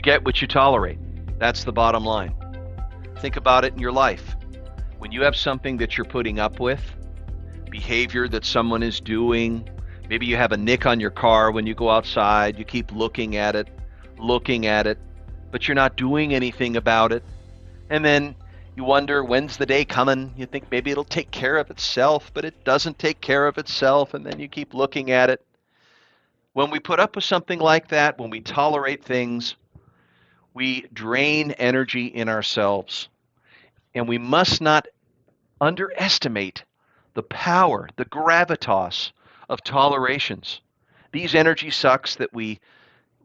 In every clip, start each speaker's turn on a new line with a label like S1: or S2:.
S1: get what you tolerate. That's the bottom line. Think about it in your life. When you have something that you're putting up with, behavior that someone is doing, maybe you have a nick on your car when you go outside, you keep looking at it, but you're not doing anything about it. And then you wonder, when's the day coming? You think maybe it'll take care of itself, but it doesn't take care of itself, and then you keep looking at it. When we put up with something like that, when we tolerate things, we drain energy in ourselves. And we must not underestimate the power, the gravitas of tolerations. These energy sucks that we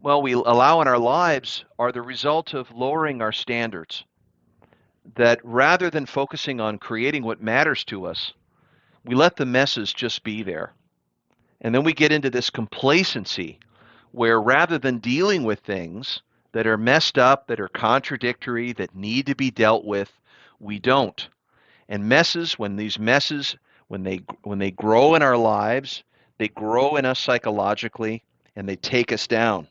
S1: allow in our lives are the result of lowering our standards. That rather than focusing on creating what matters to us, we let the messes just be there. And then we get into this complacency where rather than dealing with things that are messed up, that are contradictory, that need to be dealt with, we don't. And messes, when they grow in our lives, they grow in us psychologically, and they take us down.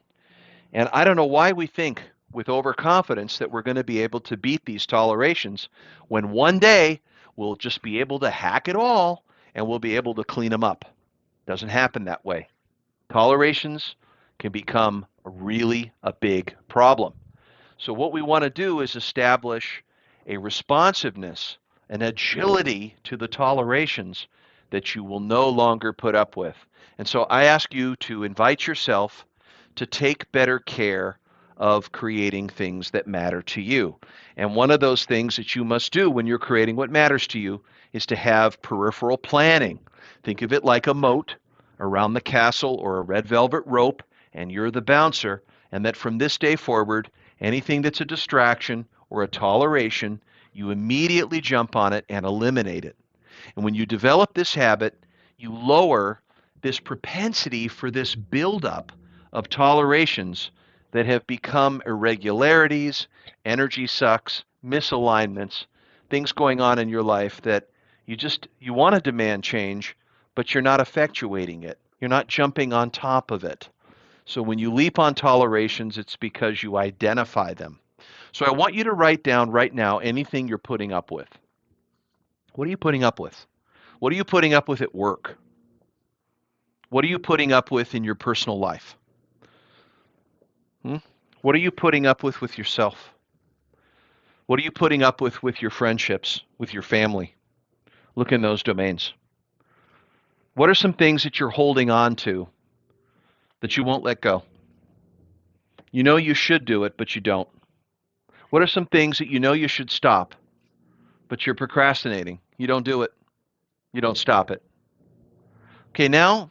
S1: And I don't know why we think with overconfidence that we're going to be able to beat these tolerations when one day we'll just be able to hack it all and we'll be able to clean them up. Doesn't happen that way. Tolerations can become really a big problem. So what we want to do is establish a responsiveness, an agility to the tolerations that you will no longer put up with. And so I ask you to invite yourself to take better care of creating things that matter to you. And one of those things that you must do when you're creating what matters to you is to have peripheral planning. Think of it like a moat around the castle or a red velvet rope, and you're the bouncer, and that from this day forward, anything that's a distraction or a toleration, you immediately jump on it and eliminate it. And when you develop this habit, you lower this propensity for this buildup of tolerations that have become irregularities, energy sucks, misalignments, things going on in your life that you want to demand change, but you're not effectuating it. You're not jumping on top of it. So when you leap on tolerations, it's because you identify them. So I want you to write down right now anything you're putting up with. What are you putting up with? What are you putting up with at work? What are you putting up with in your personal life? What are you putting up with yourself? What are you putting up with your friendships, with your family? Look in those domains. What are some things that you're holding on to that you won't let go? You know you should do it, but you don't. What are some things that you know you should stop, but you're procrastinating? You don't do it. You don't stop it. Okay, now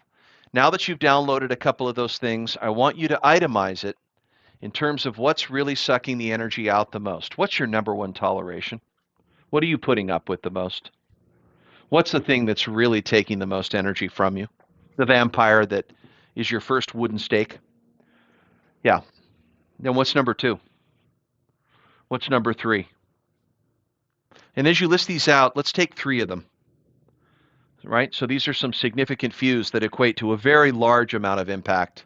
S1: that you've downloaded a couple of those things, I want you to itemize it in terms of what's really sucking the energy out the most. What's your number one toleration? What are you putting up with the most? What's the thing that's really taking the most energy from you? The vampire that is your first wooden stake? Yeah. Then what's number two? What's number three? And as you list these out, let's take three of them. Right? So these are some significant fews that equate to a very large amount of impact.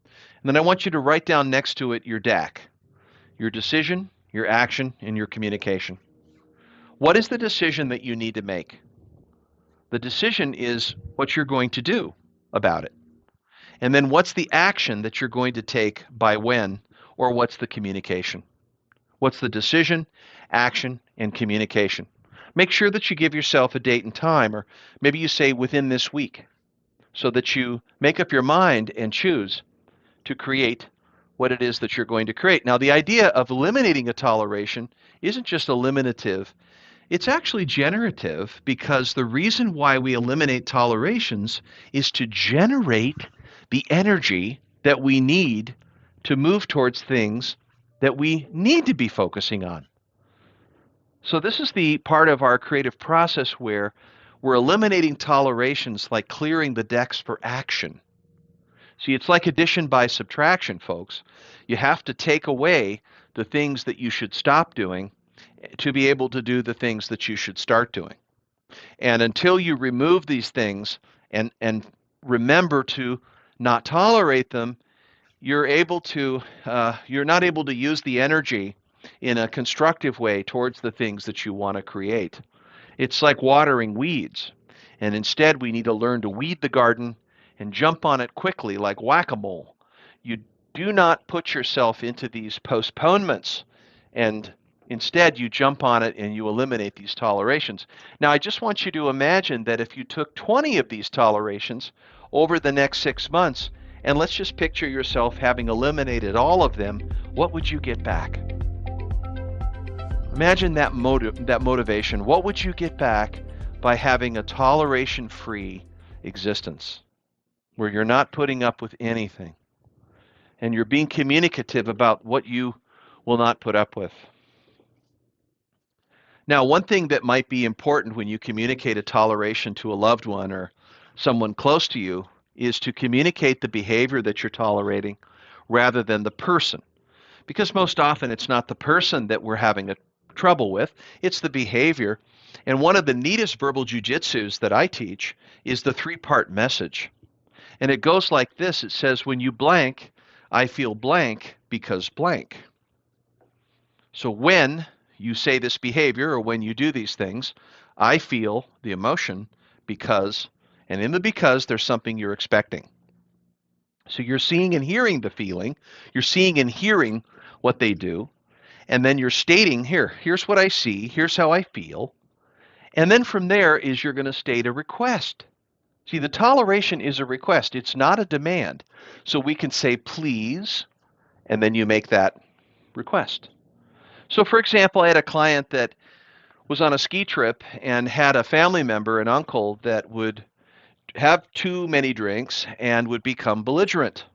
S1: And then I want you to write down next to it your DAC, your decision, your action, and your communication. What is the decision that you need to make? The decision is what you're going to do about it. And then what's the action that you're going to take by when, or what's the communication? What's the decision, action, and communication? Make sure that you give yourself a date and time, or maybe you say within this week, so that you make up your mind and choose to create what it is that you're going to create. Now, the idea of eliminating a toleration isn't just eliminative, it's actually generative, because the reason why we eliminate tolerations is to generate the energy that we need to move towards things that we need to be focusing on. So this is the part of our creative process where we're eliminating tolerations like clearing the decks for action. See, it's like addition by subtraction, folks. You have to take away the things that you should stop doing to be able to do the things that you should start doing. And until you remove these things and remember to not tolerate them, you're not able to use the energy in a constructive way towards the things that you want to create. It's like watering weeds. And instead, we need to learn to weed the garden and jump on it quickly like whack-a-mole. You do not put yourself into these postponements, and instead you jump on it and you eliminate these tolerations. Now, I just want you to imagine that if you took 20 of these tolerations over the next 6 months, and let's just picture yourself having eliminated all of them, what would you get back? Imagine that motivation. What would you get back by having a toleration-free existence where you're not putting up with anything and you're being communicative about what you will not put up with? Now, one thing that might be important when you communicate a toleration to a loved one or someone close to you is to communicate the behavior that you're tolerating rather than the person. Because most often it's not the person that we're having a trouble with, it's the behavior. And one of the neatest verbal jujitsus that I teach is the three-part message. And it goes like this. It says, when you blank, I feel blank because blank. So when you say this behavior or when you do these things, I feel the emotion because, and in the because, there's something you're expecting. So you're seeing and hearing the feeling, you're seeing and hearing what they do, and then you're stating, here's what I see, here's how I feel, and then from there is you're going to state a request. See, the toleration is a request, it's not a demand. So we can say please, and then you make that request. So for example, I had a client that was on a ski trip and had a family member, an uncle, that would have too many drinks and would become belligerent.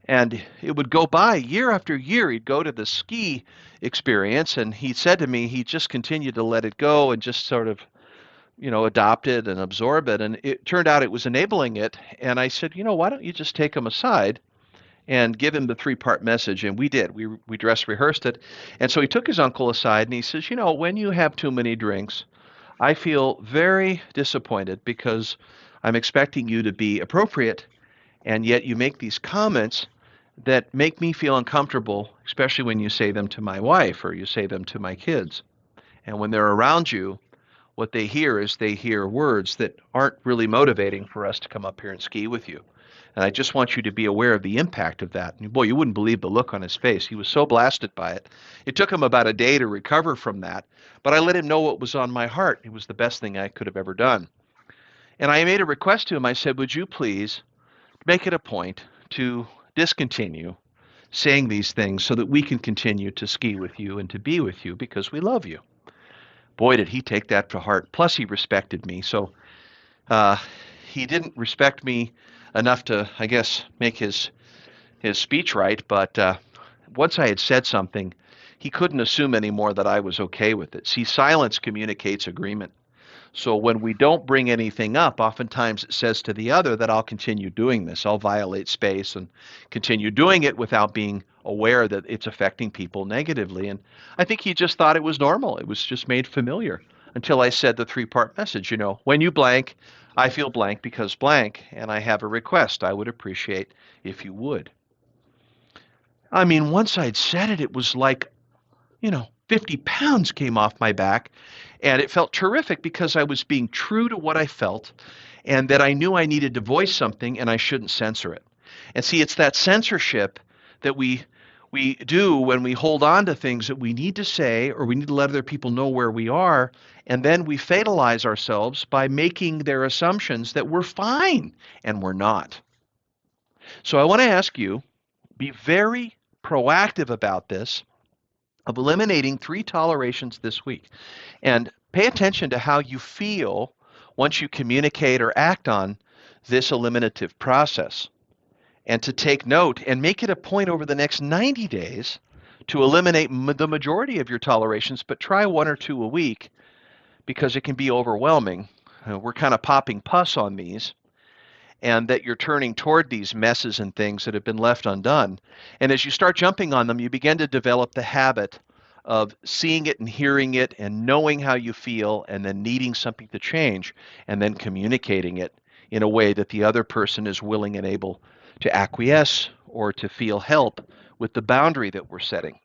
S1: And it would go by year after year. He'd go to the ski experience, and he said to me he just continued to let it go and just sort of, adopt it and absorb it. And it turned out it was enabling it. And I said, why don't you just take him aside and give him the three-part message? And we did. We dress rehearsed it. And so he took his uncle aside, and he says, when you have too many drinks, I feel very disappointed because I'm expecting you to be appropriate, and yet you make these comments that make me feel uncomfortable, especially when you say them to my wife or you say them to my kids. And when they're around you, what they hear is they hear words that aren't really motivating for us to come up here and ski with you. And I just want you to be aware of the impact of that. And boy, you wouldn't believe the look on his face. He was so blasted by it. It took him about a day to recover from that, but I let him know what was on my heart. It was the best thing I could have ever done. And I made a request to him. I said, would you please make it a point to discontinue saying these things so that we can continue to ski with you and to be with you because we love you. Boy, did he take that to heart. Plus, he respected me. So he didn't respect me enough to, I guess, make his speech right. But once I had said something, he couldn't assume anymore that I was okay with it. See, silence communicates agreement. So when we don't bring anything up, oftentimes it says to the other that I'll continue doing this. I'll violate space and continue doing it without being aware that it's affecting people negatively. And I think he just thought it was normal. It was just made familiar until I said the three-part message. When you blank, I feel blank because blank, and I have a request. I would appreciate if you would. I mean, once I'd said it, it was like, 50 pounds came off my back. And it felt terrific because I was being true to what I felt and that I knew I needed to voice something and I shouldn't censor it. And see, it's that censorship that we do when we hold on to things that we need to say or we need to let other people know where we are, and then we fatalize ourselves by making their assumptions that we're fine, and we're not. So I want to ask you, be very proactive about this, of eliminating 3 tolerations this week. And pay attention to how you feel once you communicate or act on this eliminative process. And to take note and make it a point over the next 90 days to eliminate the majority of your tolerations, but try 1 or 2 a week because it can be overwhelming. We're kind of popping pus on these, and that you're turning toward these messes and things that have been left undone. And as you start jumping on them, you begin to develop the habit of seeing it and hearing it and knowing how you feel and then needing something to change and then communicating it in a way that the other person is willing and able to acquiesce or to feel help with the boundary that we're setting.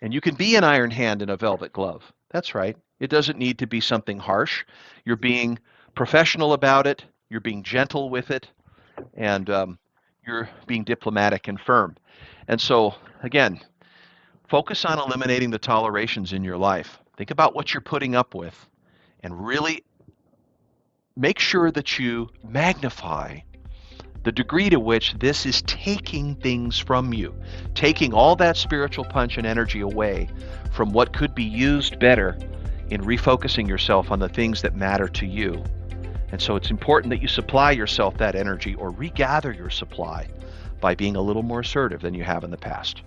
S1: And you can be an iron hand in a velvet glove. That's right. It doesn't need to be something harsh. You're being professional about it, you're being gentle with it, and you're being diplomatic and firm. And so, again, focus on eliminating the tolerations in your life. Think about what you're putting up with and really make sure that you magnify the degree to which this is taking things from you, taking all that spiritual punch and energy away from what could be used better in refocusing yourself on the things that matter to you. And so it's important that you supply yourself that energy or regather your supply by being a little more assertive than you have in the past.